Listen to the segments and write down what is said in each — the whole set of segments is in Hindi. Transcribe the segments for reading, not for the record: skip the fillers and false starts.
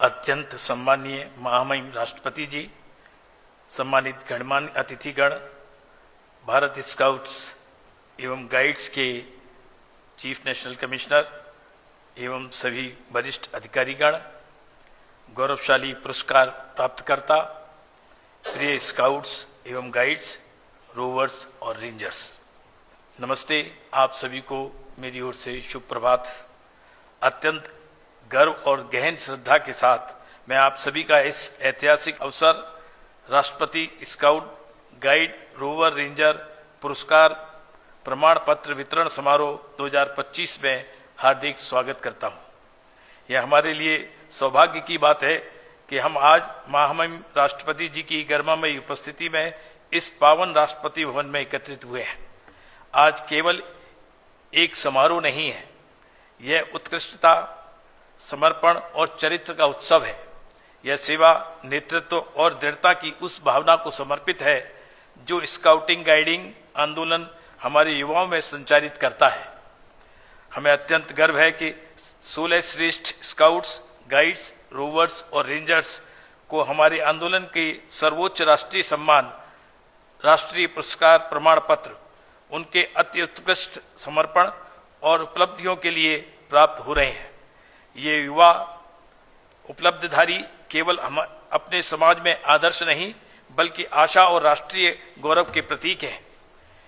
अत्यंत सम्मानीय महामहिम राष्ट्रपति जी, सम्मानित गणमान्य अतिथिगण, भारत स्काउट्स एवं गाइड्स के चीफ नेशनल कमिश्नर एवं सभी वरिष्ठ अधिकारीगण, गौरवशाली पुरस्कार प्राप्तकर्ता, प्रिय स्काउट्स एवं गाइड्स, रोवर्स और रेंजर्स, नमस्ते। आप सभी को मेरी ओर से शुभ प्रभात। अत्यंत गर्व और गहन श्रद्धा के साथ मैं आप सभी का इस ऐतिहासिक अवसर राष्ट्रपति स्काउट गाइड रोवर रेंजर पुरस्कार प्रमाण पत्र वितरण समारोह 2025 में हार्दिक स्वागत करता हूं। यह हमारे लिए सौभाग्य की बात है कि हम आज महामहिम राष्ट्रपति जी की गरिमामयी उपस्थिति में इस पावन राष्ट्रपति भवन में एकत्रित हुए हैं। आज केवल एक समारोह नहीं है, यह उत्कृष्टता, समर्पण और चरित्र का उत्सव है। यह सेवा, नेतृत्व और दृढ़ता की उस भावना को समर्पित है जो स्काउटिंग गाइडिंग आंदोलन हमारे युवाओं में संचारित करता है। हमें अत्यंत गर्व है कि 16 श्रेष्ठ स्काउट्स, गाइड्स, रोवर्स और रेंजर्स को हमारे आंदोलन के सर्वोच्च राष्ट्रीय सम्मान राष्ट्रीय पुरस्कार प्रमाण पत्र उनके अति उत्कृष्ट समर्पण और उपलब्धियों के लिए प्राप्त हो रहे हैं। ये युवा उपलब्धिधारी केवल हम अपने समाज में आदर्श नहीं बल्कि आशा और राष्ट्रीय गौरव के प्रतीक हैं।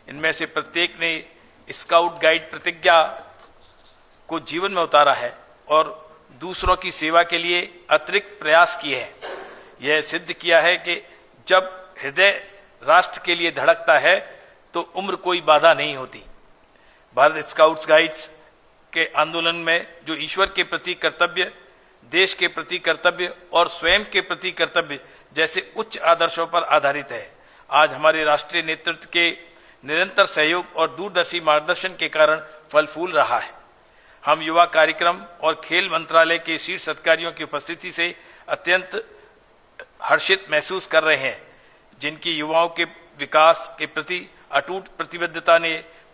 इनमें से प्रत्येक ने स्काउट गाइड प्रतिज्ञा को जीवन में उतारा है और दूसरों की सेवा के लिए अतिरिक्त प्रयास किए हैं। यह सिद्ध किया है कि जब हृदय राष्ट्र के लिए धड़कता है तो उम्र कोई बाधा नहीं होती। भारत स्काउट्स गाइड्स के आंदोलन में जो ईश्वर के प्रति कर्तव्य, देश के प्रति कर्तव्य और स्वयं के प्रति कर्तव्य जैसे उच्च आदर्शों पर आधारित है, आज हमारे राष्ट्रीय नेतृत्व के निरंतर सहयोग और दूरदर्शी मार्गदर्शन के कारण फल फूल रहा है। हम युवा कार्यक्रम और खेल मंत्रालय के शीर्ष अधिकारियों की उपस्थिति से अत्यंत हर्षित महसूस कर रहे हैं, जिनकी युवाओं के विकास के प्रति अटूट प्रतिबद्धता ने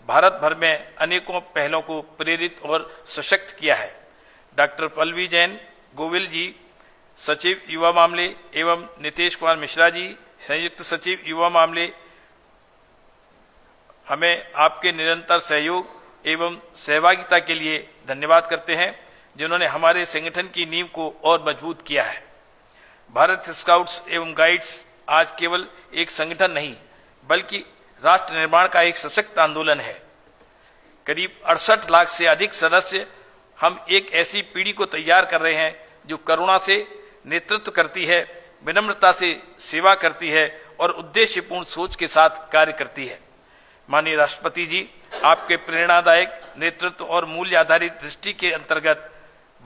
भारत भर में अनेकों पहलों को प्रेरित और सशक्त किया है। डॉक्टर पल्लवी जैन गोविल जी, सचिव युवा मामले, एवं नीतीश कुमार मिश्रा जी, संयुक्त सचिव युवा मामले, हमें आपके निरंतर सहयोग एवं सहभागिता के लिए धन्यवाद करते हैं, जिन्होंने हमारे संगठन की नींव को और मजबूत किया है। भारत स्काउट्स एवं गाइड्स आज केवल एक संगठन नहीं बल्कि राष्ट्र निर्माण का एक सशक्त आंदोलन है। करीब 68 लाख से अधिक सदस्य, हम एक ऐसी पीढ़ी को तैयार कर रहे हैं जो करुणा से नेतृत्व करती है, विनम्रता से सेवा करती है और उद्देश्यपूर्ण सोच के साथ कार्य करती है। माननीय राष्ट्रपति जी, आपके प्रेरणादायक नेतृत्व और मूल्य आधारित दृष्टि के अंतर्गत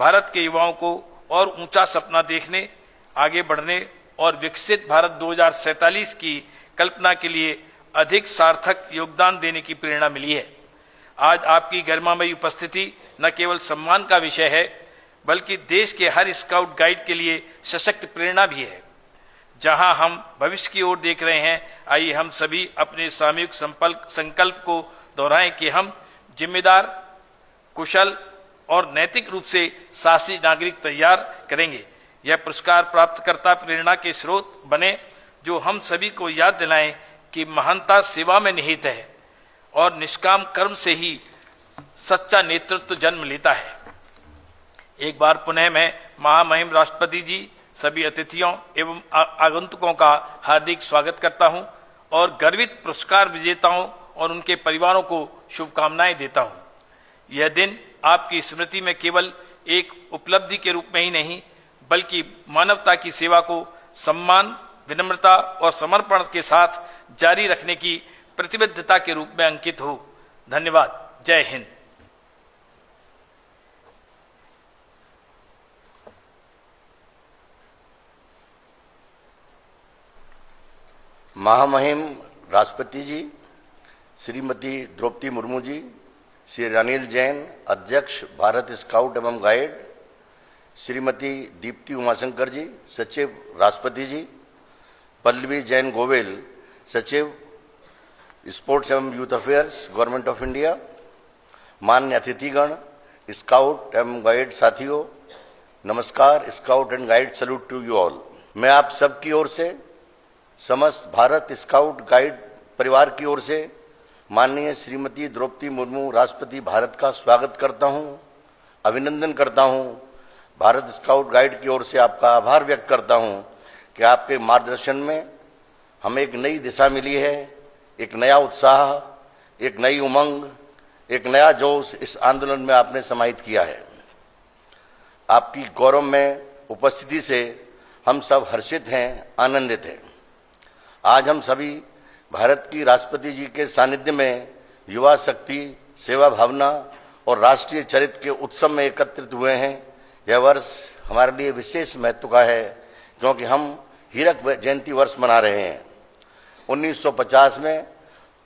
भारत के युवाओं को और ऊंचा सपना देखने, आगे बढ़ने और विकसित भारत 2047 की कल्पना के लिए अधिक सार्थक योगदान देने की प्रेरणा मिली है। आज आपकी गरिमामयी उपस्थिति न केवल सम्मान का विषय है बल्कि देश के हर स्काउट गाइड के लिए सशक्त प्रेरणा भी है। जहां हम भविष्य की ओर देख रहे हैं, आइए हम सभी अपने सामूहिक संकल्प को दोहराएं कि हम जिम्मेदार, कुशल और नैतिक रूप से साहसी नागरिक तैयार करेंगे। यह पुरस्कार प्राप्तकर्ता प्रेरणा के स्रोत बने जो हम सभी को याद दिलाएं कि महानता सेवा में निहित है और निष्काम कर्म से ही सच्चा नेतृत्व जन्म लेता है। एक बार पुनः मैं महामहिम राष्ट्रपति जी, सभी अतिथियों एवं आगंतुकों का हार्दिक स्वागत करता हूं और गर्वित पुरस्कार विजेताओं और उनके परिवारों को शुभकामनाएं देता हूं। यह दिन आपकी स्मृति में केवल एक उपलब्धि के रूप में ही नहीं बल्कि मानवता की सेवा को सम्मान, विनम्रता और समर्पण के साथ जारी रखने की प्रतिबद्धता के रूप में अंकित हो। धन्यवाद। जय हिंद। महामहिम राष्ट्रपति जी, श्रीमती द्रौपदी मुर्मू जी, श्री रनील जैन, अध्यक्ष भारत स्काउट एवं गाइड, श्रीमती दीप्ति उमाशंकर जी, सचिव राष्ट्रपति जी, पल्लवी जैन गोविल, सचिव स्पोर्ट्स एवं youth affairs, government of India, मान्य अतिथिगण, स्काउट एवं गाइड साथियों, नमस्कार, scout and guide salute to you all. मैं आप सबकी ओर से, समस्त भारत स्काउट गाइड परिवार की ओर से माननीय श्रीमती द्रौपदी मुर्मू राष्ट्रपति भारत का स्वागत करता हूं, अभिनंदन करता हूं। भारत स्काउट गाइड की ओर से आपका आभार व्यक्त करता हूं कि आपके मार्गदर्शन में हमें एक नई दिशा मिली है, एक नया उत्साह, एक नई उमंग, एक नया जोश इस आंदोलन में आपने समाहित किया है। आपकी गौरव में उपस्थिति से हम सब हर्षित हैं, आनंदित हैं। आज हम सभी भारत की राष्ट्रपति जी के सानिध्य में युवा शक्ति, सेवा भावना और राष्ट्रीय चरित्र के उत्सव में एकत्रित हुए हैं। यह वर्ष हमारे लिए विशेष महत्व का है क्योंकि हम हीरक जयंती वर्ष मना रहे हैं। 1950 में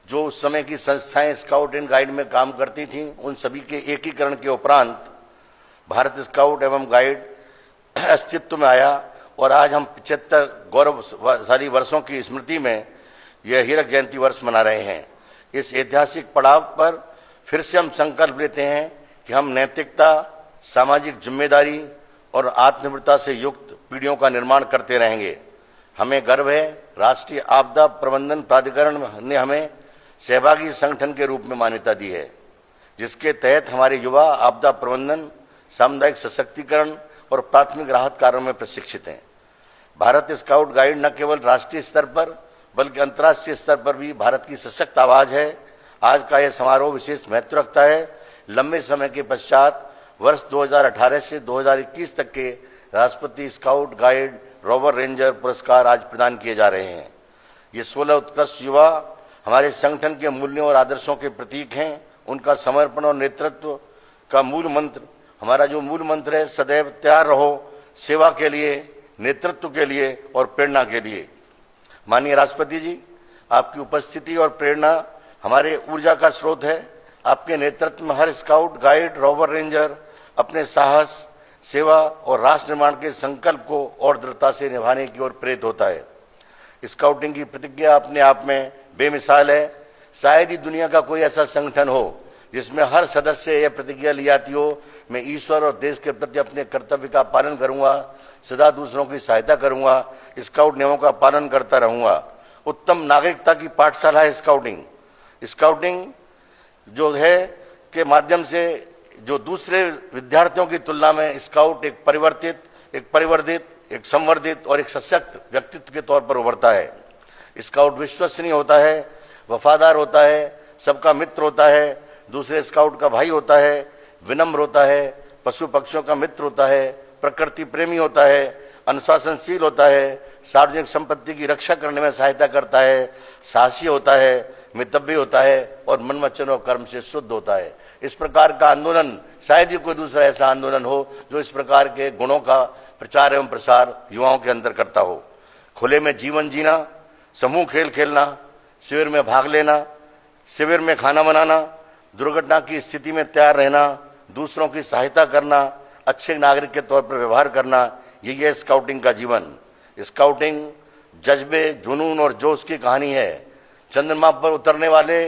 जो उस समय की संस्थाएं स्काउट एंड गाइड में काम करती थीं, उन सभी के एकीकरण के उपरांत भारत स्काउट एवं गाइड अस्तित्व में आया और आज हम 75 गौरवशाली वर्षों की स्मृति में यह हीरक जयंती वर्ष मना रहे हैं। इस ऐतिहासिक पड़ाव पर फिर से हम संकल्प लेते हैं कि हम नैतिकता, सामाजिक जिम्मेदारी और आत्मनिर्भरता से युक्त पीढ़ियों का निर्माण करते रहेंगे। हमें गर्व है, राष्ट्रीय आपदा प्रबंधन प्राधिकरण ने हमें सहभागी संगठन के रूप में मान्यता दी है, जिसके तहत हमारे युवा आपदा प्रबंधन, सामुदायिक सशक्तिकरण और प्राथमिक राहत कार्यों में प्रशिक्षित हैं। भारत स्काउट गाइड न केवल राष्ट्रीय स्तर पर बल्कि अंतर्राष्ट्रीय स्तर पर भी भारत की सशक्त आवाज है। आज का यह समारोह विशेष महत्व रखता है। लंबे समय के पश्चात वर्ष 2018 से 2021 तक के राष्ट्रपति स्काउट गाइड रोवर रेंजर पुरस्कार आज प्रदान किए जा रहे हैं। ये 16 उत्कृष्ट युवा हमारे संगठन के मूल्यों और आदर्शों के प्रतीक हैं। उनका समर्पण और नेतृत्व का मूल मंत्र, हमारा जो मूल मंत्र है, सदैव तैयार रहो सेवा के लिए, नेतृत्व के लिए और प्रेरणा के लिए। माननीय राष्ट्रपति जी, आपकी उपस्थिति और प्रेरणा हमारे ऊर्जा का स्रोत है। आपके नेतृत्व में हर स्काउट गाइड रोवर रेंजर अपने साहस, सेवा और राष्ट्र निर्माण के संकल्प को और दृढ़ता से निभाने की ओर प्रेरित होता है। स्काउटिंग की प्रतिज्ञा अपने आप में बेमिसाल है। शायद ही दुनिया का कोई ऐसा संगठन हो जिसमें हर सदस्य यह प्रतिज्ञा ली जाती हो, मैं ईश्वर और देश के प्रति अपने कर्तव्य का पालन करूंगा, सदा दूसरों की सहायता करूंगा, स्काउट नियमों का पालन करता रहूंगा। उत्तम नागरिकता की पाठशाला है स्काउटिंग। स्काउटिंग जो है के माध्यम से जो दूसरे विद्यार्थियों की तुलना में स्काउट एक परिवर्तित, एक संवर्धित और एक सशक्त व्यक्तित्व के तौर पर उभरता है। स्काउट विश्वसनीय होता है, वफादार होता है, सबका मित्र होता है, दूसरे स्काउट का भाई होता है, विनम्र होता है, पशु पक्षियों का मित्र होता है, प्रकृति प्रेमी होता है, अनुशासनशील होता है, सार्वजनिक संपत्ति की रक्षा करने में सहायता करता है, साहसी होता है, मितव्य होता है और मन वचन और कर्म से शुद्ध होता है। इस प्रकार का आंदोलन, शायद ही कोई दूसरा ऐसा आंदोलन हो जो इस प्रकार के गुणों का प्रचार एवं प्रसार युवाओं के अंदर करता हो। खुले में जीवन जीना, समूह खेल खेलना, शिविर में भाग लेना, शिविर में खाना बनाना, दुर्घटना की स्थिति में तैयार रहना, दूसरों की सहायता करना, अच्छे नागरिक के तौर पर व्यवहार करना, यही है स्काउटिंग का जीवन। स्काउटिंग जज्बे, जुनून और जोश की कहानी है। चंद्रमा पर उतरने वाले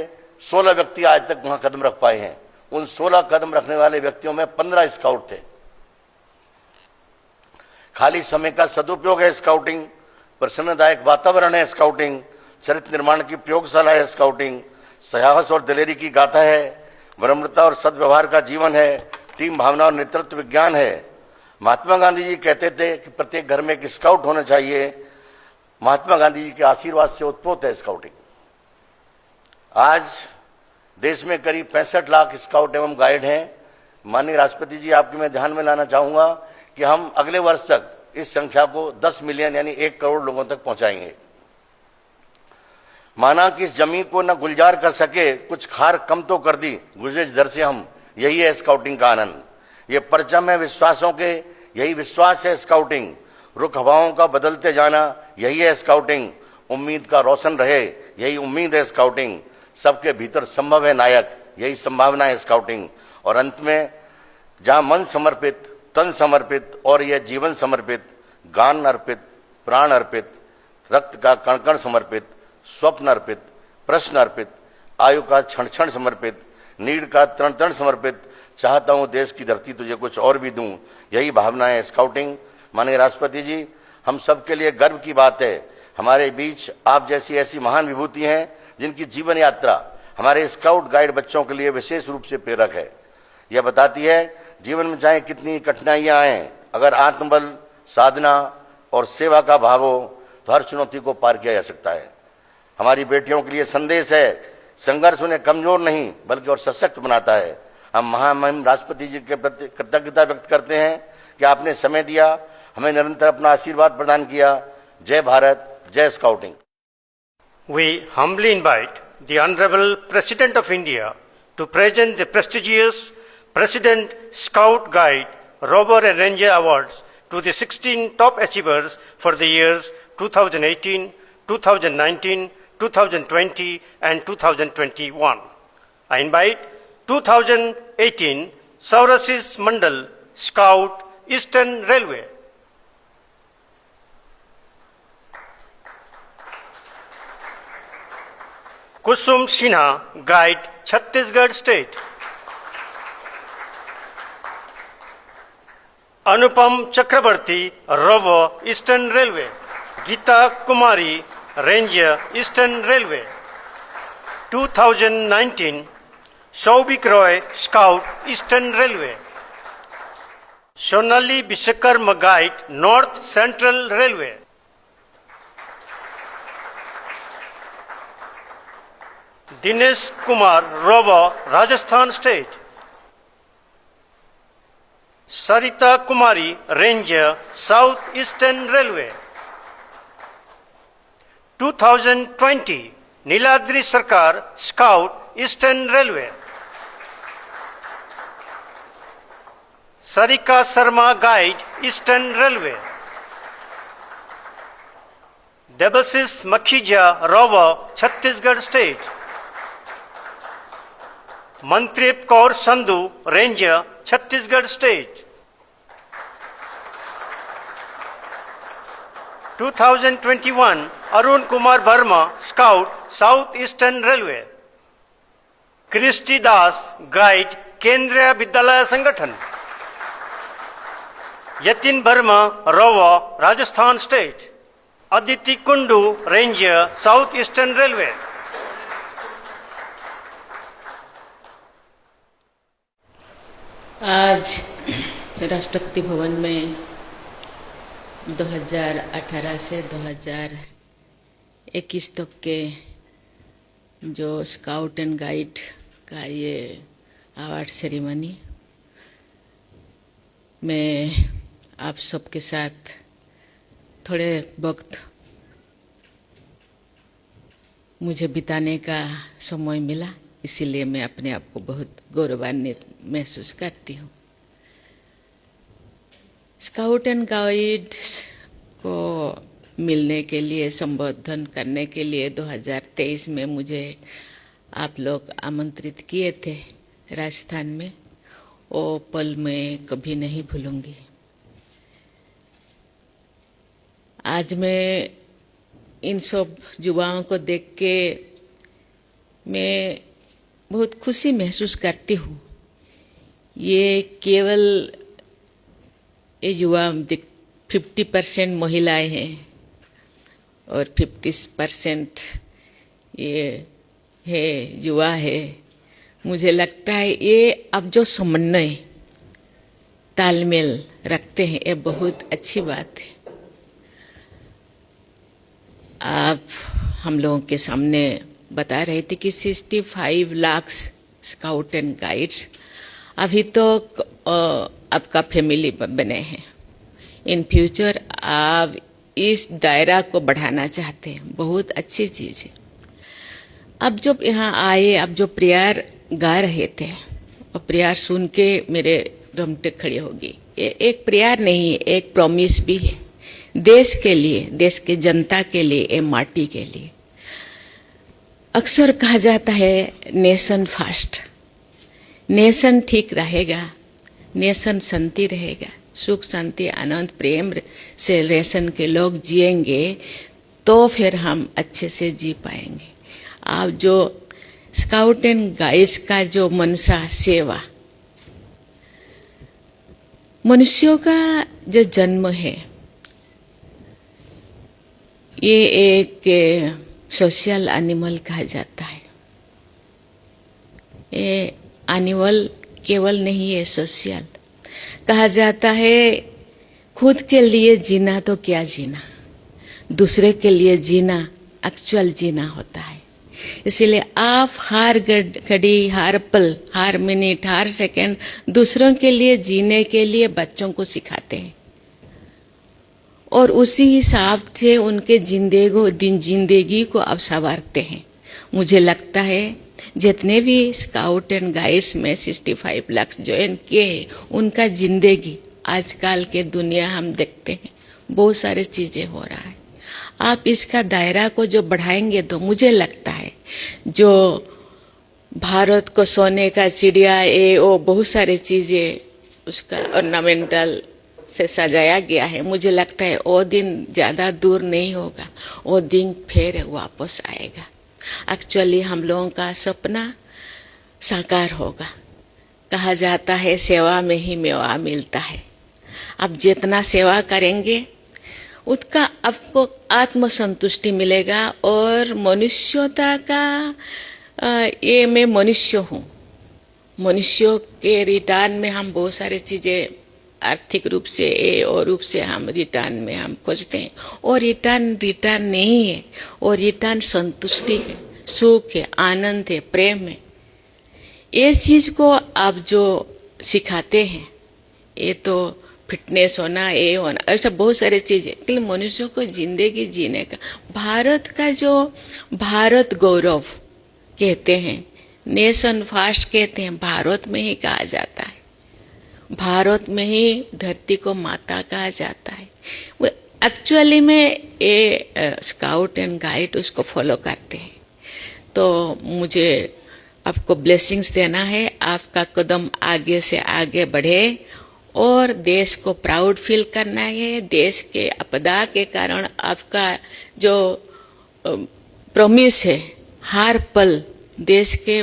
16 व्यक्ति आज तक वहां कदम रख पाए हैं। उन 16 कदम रखने वाले व्यक्तियों में 15 स्काउट थे। खाली समय का सदुपयोग है स्काउटिंग, प्रसन्नदायक वातावरण है स्काउटिंग, चरित्र निर्माण की प्रयोगशाला है स्काउटिंग, साहस और दिलेरी की गाथा है, विनम्रता और सद्व्यवहार का जीवन है, टीम भावना और नेतृत्व विज्ञान है। महात्मा गांधी जी कहते थे कि प्रत्येक घर में एक स्काउट होना चाहिए। महात्मा गांधी जी के आशीर्वाद से उत्पोत है स्काउटिंग। आज देश में करीब 65 लाख स्काउट एवं गाइड हैं। माननीय राष्ट्रपति जी, आपके मैं ध्यान में लाना चाहूंगा कि हम अगले वर्ष तक इस संख्या को 10 मिलियन यानी 1 करोड़ लोगों तक पहुंचाएंगे। माना कि इस जमीन को न गुलजार कर सके, कुछ खार कम तो कर दी गुजरेज दर से हम। यही है स्काउटिंग का आनंद। ये परचम है विश्वासों के, यही विश्वास है स्काउटिंग। रुख हवाओं का बदलते जाना, यही है स्काउटिंग। उम्मीद का रोशन रहे, यही उम्मीद है स्काउटिंग। सबके भीतर संभव है नायक, यही संभावना है स्काउटिंग। और अंत में जहां मन समर्पित, तन समर्पित और यह जीवन समर्पित, गान अर्पित, प्राण अर्पित, रक्त का कण कण समर्पित, स्वप्न अर्पित, प्रश्न अर्पित, आयु का क्षण क्षण समर्पित, नीड का तरण तरण समर्पित, चाहता हूं देश की धरती तुझे कुछ और भी दूं, यही भावना है स्काउटिंग। माननीय राष्ट्रपति जी, हम सबके लिए गर्व की बात है, हमारे बीच आप जैसी ऐसी महान विभूति हैं जिनकी जीवन यात्रा हमारे स्काउट गाइड बच्चों के लिए विशेष रूप से प्रेरक है। यह बताती है जीवन में चाहे कितनी कठिनाइयां आए, अगर आत्मबल, साधना और सेवा का भाव हो तो हर चुनौती को पार किया जा सकता है। हमारी बेटियों के लिए संदेश है, संघर्ष उन्हें कमजोर नहीं बल्कि और सशक्त बनाता है। हम महामहिम राष्ट्रपति जी के प्रति कृतज्ञता व्यक्त करते हैं कि आपने समय दिया, हमें निरंतर अपना आशीर्वाद प्रदान किया। जय भारत, जय scouting. We humbly invite the Honorable President of India to present the prestigious President Scout Guide Rover and Ranger Awards to the 16 top achievers for the years 2018, 2019, 2020 and 2021. I invite 2018 Saurasis Mandal Scout Eastern Railway. Kusum Sinha, Guide, Chhattisgarh State. Anupam Chakrabarti, Rover, Eastern Railway. Geeta Kumari, Ranger, Eastern Railway. 2019, Saubik Roy, Scout, Eastern Railway. Sonali Bishakarma, Guide, North Central Railway. Dinesh Kumar, Rover, Rajasthan State. Sarita Kumari, Ranger, South Eastern Railway. 2020, Niladri Sarkar, Scout, Eastern Railway. Sarika Sarma, Guide, Eastern Railway. Debasis Makhija, Rover, Chhattisgarh State. Mantrip Kaur Sandhu, Ranger, Chhattisgarh State. 2021, Arun Kumar Verma, Scout, South Eastern Railway. Christy Das, Guide, Kendriya Vidyalaya Sangathan. Yatin Verma, Rover, Rajasthan State. Aditi Kundu, Ranger, South Eastern Railway. आज राष्ट्रपति भवन में 2018 से 2021 तक के जो स्काउट एंड गाइड का ये अवार्ड सेरेमनी में आप सबके साथ थोड़े वक्त मुझे बिताने का समय मिला, इसीलिए मैं अपने आप को बहुत गौरवान्वित महसूस करती हूँ। स्काउट एंड गाइड्स को मिलने के लिए, संबोधन करने के लिए 2023 में मुझे आप लोग आमंत्रित किए थे राजस्थान में। वो पल मैं कभी नहीं भूलूंगी। आज मैं इन सब युवाओं को देख के मैं बहुत खुशी महसूस करती हूँ। ये केवल ये युवा 50% महिलाएं हैं और 50% ये है युवा है। मुझे लगता है ये अब जो समन्वय तालमेल रखते हैं ये बहुत अच्छी बात है। आप हम लोगों के सामने बता रहे थे कि 65 लाख स्काउट एंड गाइड्स अभी तो आपका फैमिली बने हैं। इन फ्यूचर आप इस दायरा को बढ़ाना चाहते हैं, बहुत अच्छी चीज़ है। अब जब यहाँ आए, अब जो प्रेयर गा रहे थे और प्रेयर सुन के मेरे रोंगटे खड़े हो गए। ये एक प्रेयर नहीं है, एक प्रॉमिस भी है देश के लिए, देश के जनता के लिए, ये माटी के लिए। अक्सर कहा जाता है नेशन फर्स्ट, नेशन ठीक रहेगा, नेशन शांति रहेगा, सुख शांति आनंद प्रेम से नेशन के लोग जिएंगे तो फिर हम अच्छे से जी पाएंगे। आप जो स्काउट एंड गाइड्स का जो मनसा सेवा मनुष्यों का जो जन्म है ये एक सोशल एनिमल कहा जाता है। ये एनिमल केवल नहीं है, सोशल कहा जाता है। खुद के लिए जीना तो क्या जीना, दूसरे के लिए जीना एक्चुअल जीना होता है। इसलिए आप हर घड़ी, हर पल, हर मिनट, हर सेकंड दूसरों के लिए जीने के लिए बच्चों को सिखाते हैं और उसी हिसाब से उनके जिंदगी को अब संवारते हैं। मुझे लगता है जितने भी स्काउट एंड गाइड्स में 65 लाख ज्वाइन किए हैं, उनका जिंदगी आजकल के दुनिया हम देखते हैं बहुत सारी चीजें हो रहा है। आप इसका दायरा को जो बढ़ाएंगे तो मुझे लगता है जो भारत को सोने का चिड़िया ये वो बहुत सारी चीजें उसका ऑर्नामेंटल से सजाया गया है, मुझे लगता है वो दिन ज़्यादा दूर नहीं होगा, वो दिन फिर वापस आएगा। एक्चुअली हम लोगों का सपना साकार होगा। कहा जाता है सेवा में ही मेवा मिलता है। आप जितना सेवा करेंगे उसका आपको आत्मसंतुष्टि मिलेगा और मनुष्यता का ये मैं मनुष्य हूँ, मनुष्यों के रिटर्न में हम बहुत सारी चीज़ें आर्थिक रूप से और रूप से हम रिटर्न में हम खोजते हैं और रिटर्न नहीं है, और रिटर्न संतुष्टि है, सुख है, आनंद है, प्रेम है। ये चीज़ को आप जो सिखाते हैं ये तो फिटनेस होना, ये होना, ऐसा बहुत सारी चीज़ें, लेकिन मनुष्यों को जिंदगी जीने का भारत का जो भारत गौरव कहते हैं, नेशन फर्स्ट कहते हैं, भारत में ही कहा जाता है। भारत में ही धरती को माता कहा जाता है। एक्चुअली में ये स्काउट एंड गाइड उसको फॉलो करते हैं। तो मुझे आपको ब्लेसिंग्स देना है, आपका कदम आगे से आगे बढ़े और देश को प्राउड फील करना है। देश के आपदा के कारण आपका जो प्रॉमिस है, हर पल देश के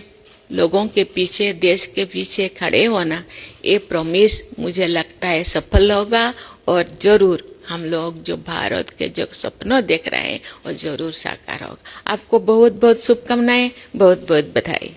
लोगों के पीछे, देश के पीछे खड़े होना, ये प्रॉमिस मुझे लगता है सफल होगा और जरूर हम लोग जो भारत के जो सपनों देख रहे हैं वो जरूर साकार होगा। आपको बहुत बहुत शुभकामनाएं, बहुत बहुत बधाई।